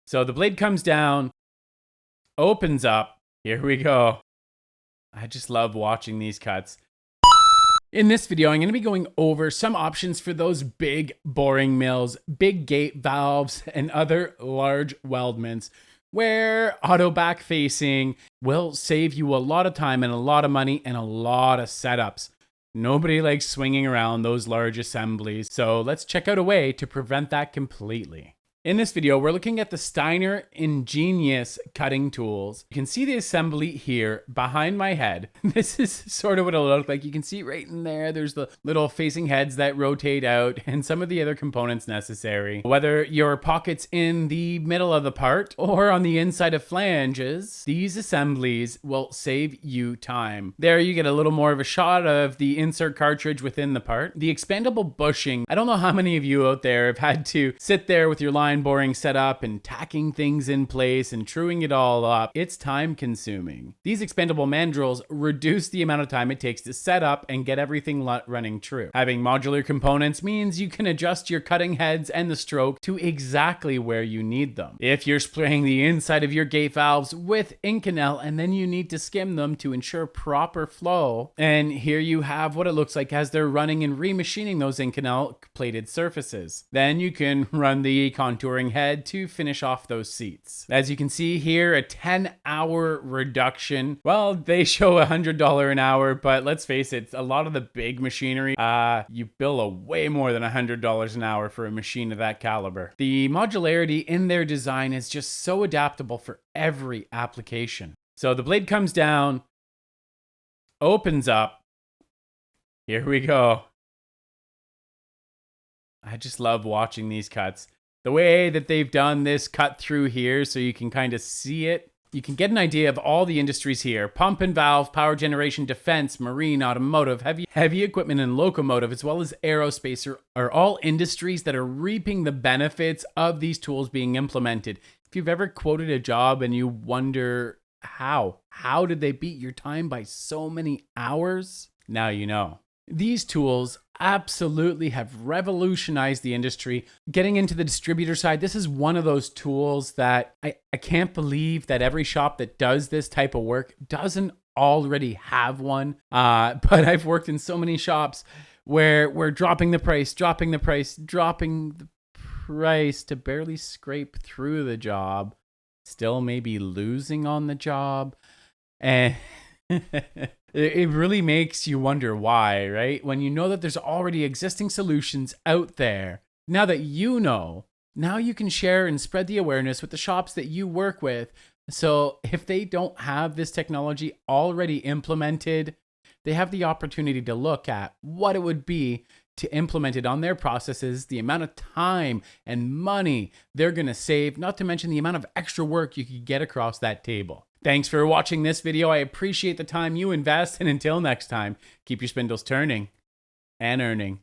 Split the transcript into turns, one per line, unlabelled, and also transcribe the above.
So the blade comes down, opens up. Here we go. I just love watching these cuts. In this video, I'm going to be going over some options for those big boring mills, big gate valves, and other large weldments where auto back facing will save you a lot of time and a lot of money and a lot of setups. Nobody likes swinging around those large assemblies, so let's check out a way to prevent that completely. In this video, we're looking at the Steiner Ingenious cutting tools. You can see the assembly here behind my head. This is sort of what it'll look like. You can see right in there, there's the little facing heads that rotate out and some of the other components necessary. Whether your pocket's in the middle of the part or on the inside of flanges, these assemblies will save you time. There you get a little more of a shot of the insert cartridge within the part. The expandable bushing, I don't know how many of you out there have had to sit there with your line boring set up and tacking things in place and truing it all up. It's time consuming. These expandable mandrels reduce the amount of time it takes to set up and get everything running true. Having modular components means you can adjust your cutting heads and the stroke to exactly where you need them. If you're spraying the inside of your gate valves with Inconel and then you need to skim them to ensure proper flow, and here you have what it looks like as they're running and remachining those Inconel plated surfaces. Then you can run the contouring head to finish off those seats. As you can see here, a 10-hour reduction. Well, they show $100 an hour, but let's face it, a lot of the big machinery, you bill a way more than $100 an hour for a machine of that caliber. The modularity in their design is just so adaptable for every application. So the blade comes down, opens up. Here we go. I just love watching these cuts. The way that they've done this cut through here so you can kind of see it. You can get an idea of all the industries here. Pump and valve, power generation, defense, marine, automotive, heavy equipment and locomotive, as well as aerospace are all industries that are reaping the benefits of these tools being implemented. If you've ever quoted a job and you wonder how did they beat your time by so many hours? Now you know. These tools absolutely have revolutionized the industry. Getting into the distributor side, this is one of those tools that I can't believe that every shop that does this type of work doesn't already have one. But I've worked in so many shops where we're dropping the price to barely scrape through the job, still maybe losing on the job. And it really makes you wonder why, right? When you know that there's already existing solutions out there, now that you know, now you can share and spread the awareness with the shops that you work with. So if they don't have this technology already implemented, they have the opportunity to look at what it would be to implement it on their processes, the amount of time and money they're going to save, not to mention the amount of extra work you could get across that table. Thanks for watching this video. I appreciate the time you invest, and until next time, keep your spindles turning and earning.